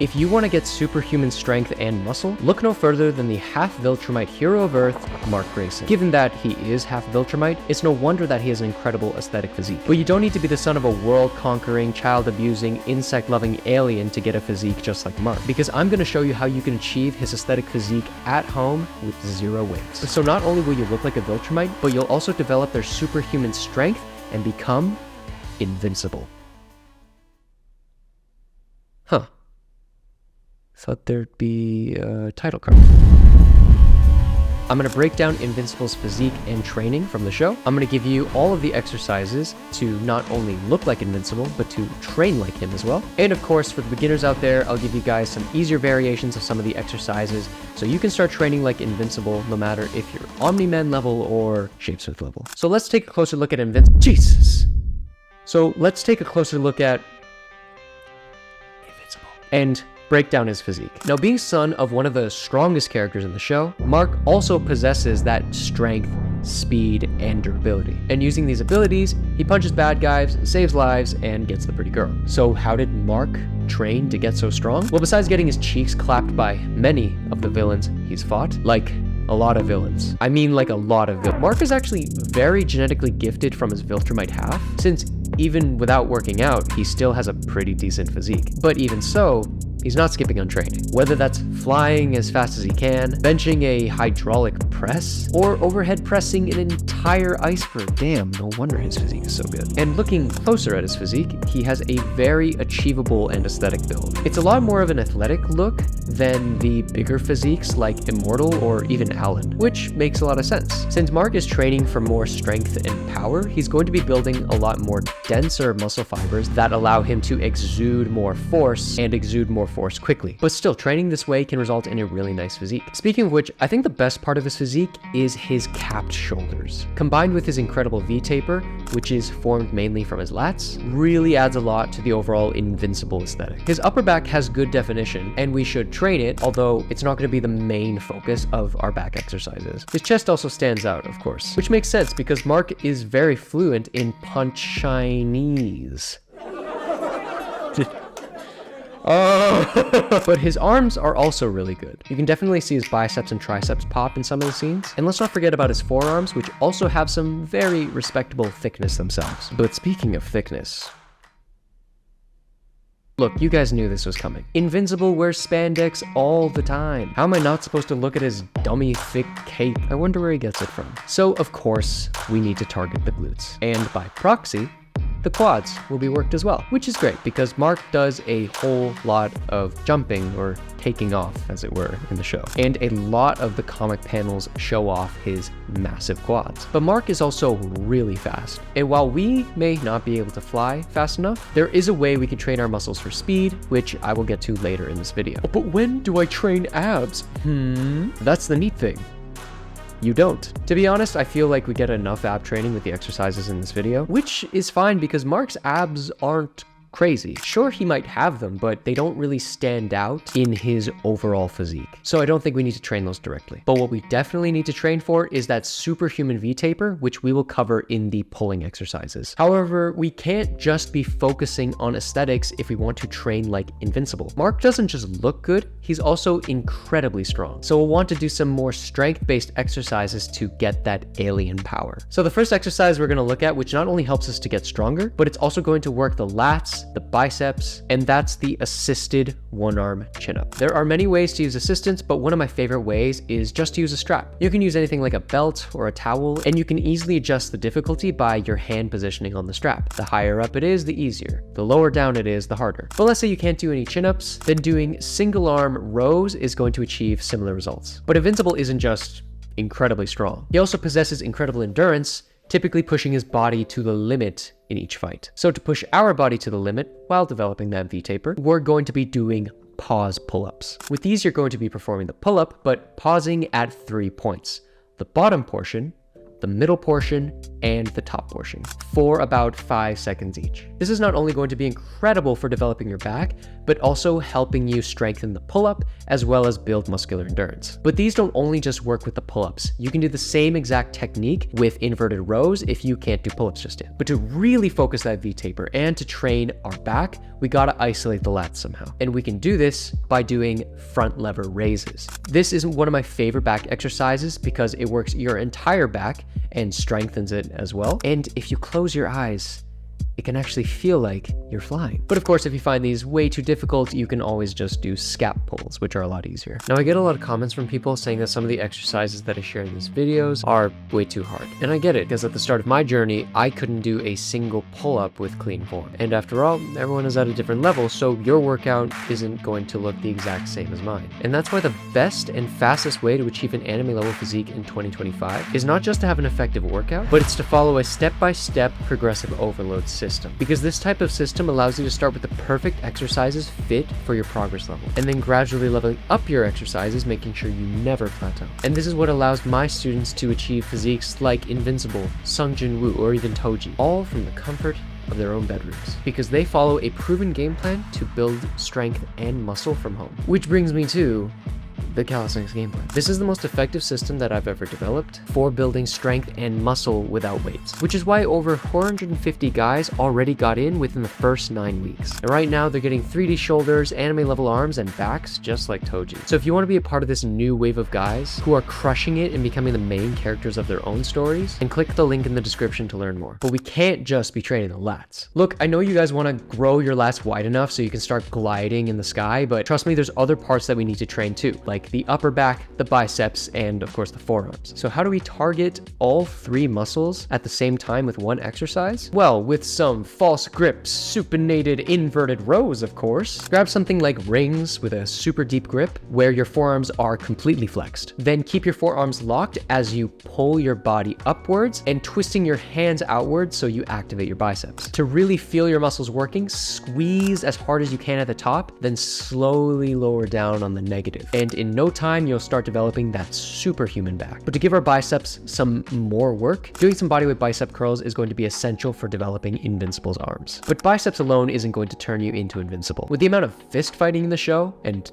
If you want to get superhuman strength and muscle, look no further than the half-Viltrumite hero of Earth, Mark Grayson. Given that he is half-Viltrumite, it's no wonder that he has an incredible aesthetic physique. But you don't need to be the son of a world-conquering, child-abusing, insect-loving alien to get a physique just like Mark, because I'm going to show you how you can achieve his aesthetic physique at home with 0 weights. So not only will you look like a Viltrumite, but you'll also develop their superhuman strength and become invincible. Huh. Thought there'd be a title card. I'm going to break down Invincible's physique and training from the show. I'm going to give you all of the exercises to not only look like Invincible, but to train like him as well. And of course, for the beginners out there, I'll give you guys some easier variations of some of the exercises so you can start training like Invincible no matter if you're Omni-Man level or Shapesmith level. So let's take a closer look at Jesus! So let's take a closer look at Invincible and break down his physique. Now, being son of one of the strongest characters in the show, Mark also possesses that strength, speed, and durability. And using these abilities, he punches bad guys, saves lives, and gets the pretty girl. So how did Mark train to get so strong? Well, besides getting his cheeks clapped by many of the villains he's fought, like a lot of villains. I mean, like a lot of villains. Mark is actually very genetically gifted from his Viltrumite half, since even without working out, he still has a pretty decent physique. But even so, he's not skipping on training. Whether that's flying as fast as he can, benching a hydraulic press, or overhead pressing an entire iceberg. Damn, no wonder his physique is so good. And looking closer at his physique, he has a very achievable and aesthetic build. It's a lot more of an athletic look than the bigger physiques like Immortal or even Alan, which makes a lot of sense. Since Mark is training for more strength and power, he's going to be building a lot more denser muscle fibers that allow him to exude more force and exude more force quickly. But still, training this way can result in a really nice physique. Speaking of which, I think the best part of his physique is his capped shoulders. Combined with his incredible V-taper, which is formed mainly from his lats, really adds a lot to the overall Invincible aesthetic. His upper back has good definition, and we should train it, although it's not going to be the main focus of our back exercises. His chest also stands out, of course, which makes sense because Mark is very fluent in Chinese. Oh. But his arms are also really good. You can definitely see his biceps and triceps pop in some of the scenes. And let's not forget about his forearms, which also have some very respectable thickness themselves. But speaking of thickness, look, you guys knew this was coming. Invincible wears spandex all the time. How am I not supposed to look at his dummy thick cape? I wonder where he gets it from. So, of course, we need to target the glutes. And by proxy, the quads will be worked as well, which is great because Mark does a whole lot of jumping or taking off, as it were, in the show. And a lot of the comic panels show off his massive quads. But Mark is also really fast. And while we may not be able to fly fast enough, there is a way we can train our muscles for speed, which I will get to later in this video. But when do I train abs? That's the neat thing. You don't. To be honest, I feel like we get enough ab training with the exercises in this video, which is fine because Mark's abs aren't crazy. Sure, he might have them, but they don't really stand out in his overall physique. So I don't think we need to train those directly. But what we definitely need to train for is that superhuman V-taper, which we will cover in the pulling exercises. However, we can't just be focusing on aesthetics if we want to train like Invincible. Mark doesn't just look good, he's also incredibly strong. So we'll want to do some more strength-based exercises to get that alien power. So the first exercise we're going to look at, which not only helps us to get stronger, but it's also going to work the lats, the biceps, and that's the assisted one-arm chin-up. There are many ways to use assistance, but one of my favorite ways is just to use a strap. You can use anything like a belt or a towel, and you can easily adjust the difficulty by your hand positioning on the strap. The higher up it is, the easier. The lower down it is, the harder. But let's say you can't do any chin-ups, then doing single-arm rows is going to achieve similar results. But Invincible isn't just incredibly strong. He also possesses incredible endurance, typically pushing his body to the limit in each fight. So to push our body to the limit while developing that V-taper, we're going to be doing pause pull-ups. With these, you're going to be performing the pull-up, but pausing at 3 points. The bottom portion, the middle portion, and the top portion for about 5 seconds each. This is not only going to be incredible for developing your back, but also helping you strengthen the pull-up as well as build muscular endurance. But these don't only just work with the pull-ups. You can do the same exact technique with inverted rows if you can't do pull-ups just yet. But to really focus that V-taper and to train our back, we gotta isolate the lats somehow. And we can do this by doing front lever raises. This is one of my favorite back exercises because it works your entire back and strengthens it as well. And if you close your eyes, it can actually feel like you're flying. But of course, if you find these way too difficult, you can always just do scap pulls, which are a lot easier. Now, I get a lot of comments from people saying that some of the exercises that I share in these videos are way too hard. And I get it, because at the start of my journey, I couldn't do a single pull-up with clean form. And after all, everyone is at a different level, so your workout isn't going to look the exact same as mine. And that's why the best and fastest way to achieve an anime level physique in 2025 is not just to have an effective workout, but it's to follow a step-by-step progressive overload system. Because this type of system allows you to start with the perfect exercises fit for your progress level, and then gradually leveling up your exercises, making sure you never plateau. And this is what allows my students to achieve physiques like Invincible, Sung Jin Woo, or even Toji, all from the comfort of their own bedrooms, because they follow a proven game plan to build strength and muscle from home. Which brings me to the calisthenics game plan. This is the most effective system that I've ever developed for building strength and muscle without weights, which is why over 450 guys already got in within the first 9 weeks. And right now they're getting 3D shoulders, anime level arms, and backs just like Toji. So if you want to be a part of this new wave of guys who are crushing it and becoming the main characters of their own stories, then click the link in the description to learn more. But we can't just be training the lats. Look, I know you guys want to grow your lats wide enough so you can start gliding in the sky, but trust me, there's other parts that we need to train too, like the upper back, the biceps, and of course the forearms. So how do we target all 3 muscles at the same time with one exercise? Well, with some false grips, supinated inverted rows, of course. Grab something like rings with a super deep grip where your forearms are completely flexed. Then keep your forearms locked as you pull your body upwards and twisting your hands outwards so you activate your biceps. To really feel your muscles working, squeeze as hard as you can at the top, then slowly lower down on the negative. And in no time, you'll start developing that superhuman back. But to give our biceps some more work, doing some bodyweight bicep curls is going to be essential for developing Invincible's arms. But biceps alone isn't going to turn you into Invincible. With the amount of fist fighting in the show, and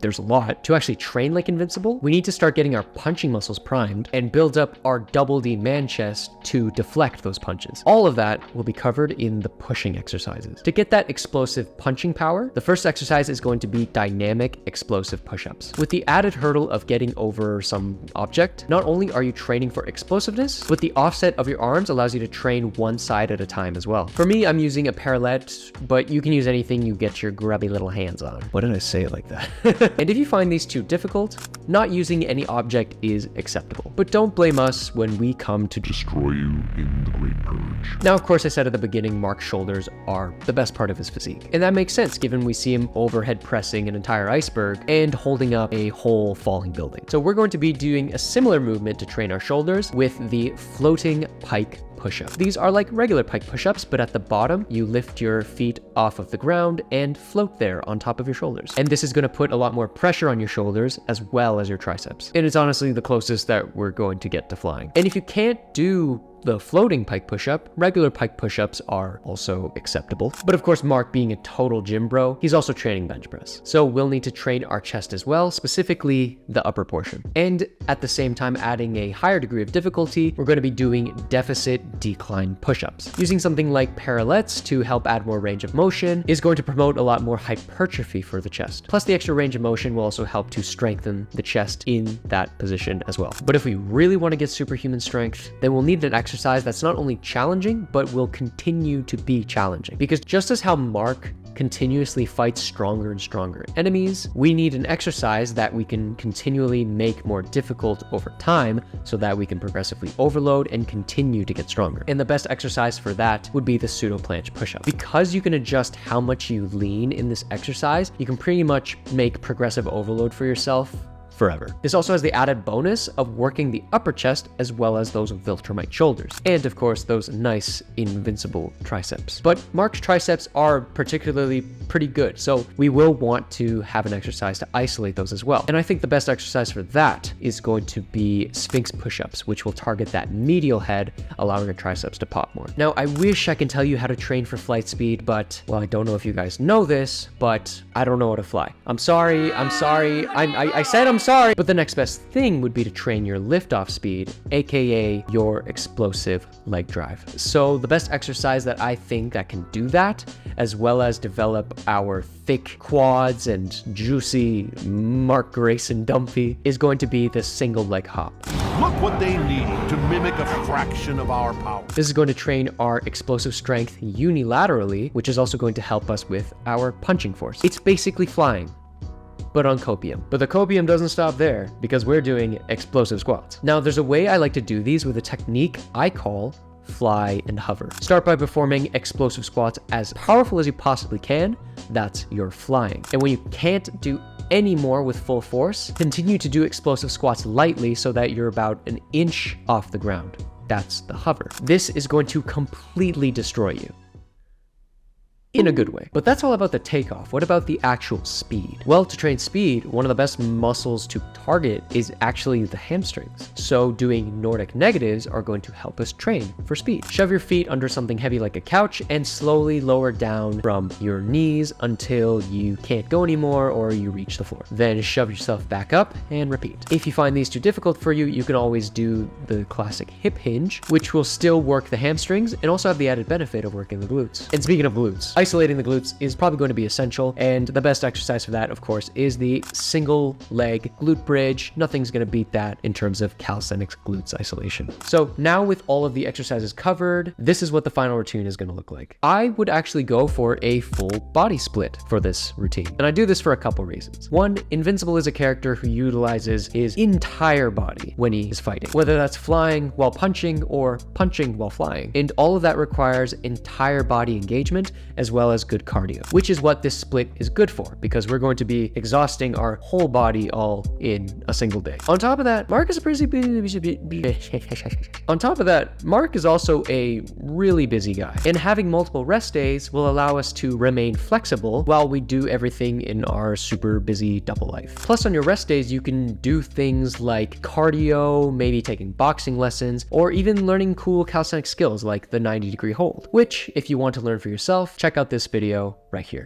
there's a lot, to actually train like Invincible, we need to start getting our punching muscles primed and build up our double D man chest to deflect those punches. All of that will be covered in the pushing exercises. To get that explosive punching power, the first exercise is going to be dynamic explosive push-ups. With the added hurdle of getting over some object, not only are you training for explosiveness, but the offset of your arms allows you to train one side at a time as well. For me, I'm using a parallette, but you can use anything you get your grubby little hands on. Why did I say it like that? And if you find these too difficult, not using any object is acceptable. But don't blame us when we come to destroy you in the Great Purge. Now, of course, I said at the beginning, Mark's shoulders are the best part of his physique. And that makes sense given we see him overhead pressing an entire iceberg and holding up a whole falling building. So we're going to be doing a similar movement to train our shoulders with the floating pike push-up. These are like regular pike push-ups, but at the bottom, you lift your feet off of the ground and float there on top of your shoulders. And this is going to put a lot more pressure on your shoulders as well as your triceps. And it's honestly the closest that we're going to get to flying. And if you can't do the floating pike push-up, regular pike push-ups are also acceptable. But of course, Mark being a total gym bro, he's also training bench press. So we'll need to train our chest as well, specifically the upper portion. And at the same time, adding a higher degree of difficulty, we're going to be doing deficit decline push-ups. Using something like parallettes to help add more range of motion is going to promote a lot more hypertrophy for the chest. Plus the extra range of motion will also help to strengthen the chest in that position as well. But if we really want to get superhuman strength, then we'll need an exercise that's not only challenging, but will continue to be challenging. Because just as how Mark continuously fights stronger and stronger enemies, we need an exercise that we can continually make more difficult over time so that we can progressively overload and continue to get stronger. And the best exercise for that would be the pseudo planche push-up. Because you can adjust how much you lean in this exercise, you can pretty much make progressive overload for yourself forever. This also has the added bonus of working the upper chest as well as those Viltrumite shoulders. And of course, those nice invincible triceps. But Mark's triceps are particularly pretty good, so we will want to have an exercise to isolate those as well. And I think the best exercise for that is going to be Sphinx push-ups, which will target that medial head, allowing your triceps to pop more. Now, I wish I can tell you how to train for flight speed, but, well, I don't know if you guys know this, but I don't know how to fly. I'm sorry. I said I'm sorry. But the next best thing would be to train your liftoff speed, aka your explosive leg drive. So the best exercise that I think that can do that, as well as develop our thick quads and juicy Mark Grayson dumpy, is going to be the single leg hop. Look what they need to mimic a fraction of our power. This is going to train our explosive strength unilaterally, which is also going to help us with our punching force. It's basically flying, but on copium. But the copium doesn't stop there, because we're doing explosive squats. Now, there's a way I like to do these with a technique I call fly and hover. Start by performing explosive squats as powerful as you possibly can. That's your flying. And when you can't do any more with full force, continue to do explosive squats lightly so that you're about an inch off the ground. That's the hover. This is going to completely destroy you. In a good way. But that's all about the takeoff. What about the actual speed? Well, to train speed, one of the best muscles to target is actually the hamstrings. So doing Nordic negatives are going to help us train for speed. Shove your feet under something heavy like a couch and slowly lower down from your knees until you can't go anymore or you reach the floor. Then shove yourself back up and repeat. If you find these too difficult for you, you can always do the classic hip hinge, which will still work the hamstrings and also have the added benefit of working the glutes. And speaking of glutes, isolating the glutes is probably going to be essential, and the best exercise for that, of course, is the single leg glute bridge. Nothing's going to beat that in terms of calisthenics glutes isolation. So now with all of the exercises covered, this is what the final routine is going to look like. I would actually go for a full body split for this routine, and I do this for a couple reasons. One, Invincible is a character who utilizes his entire body when he is fighting, whether that's flying while punching or punching while flying, and all of that requires entire body engagement as well as good cardio, which is what this split is good for, because we're going to be exhausting our whole body all in a single day. On top of that, Mark is also a really busy guy, and having multiple rest days will allow us to remain flexible while we do everything in our super busy double life. Plus, on your rest days, you can do things like cardio, maybe taking boxing lessons, or even learning cool calisthenics skills like the 90-degree hold, which, if you want to learn for yourself, check out this video right here.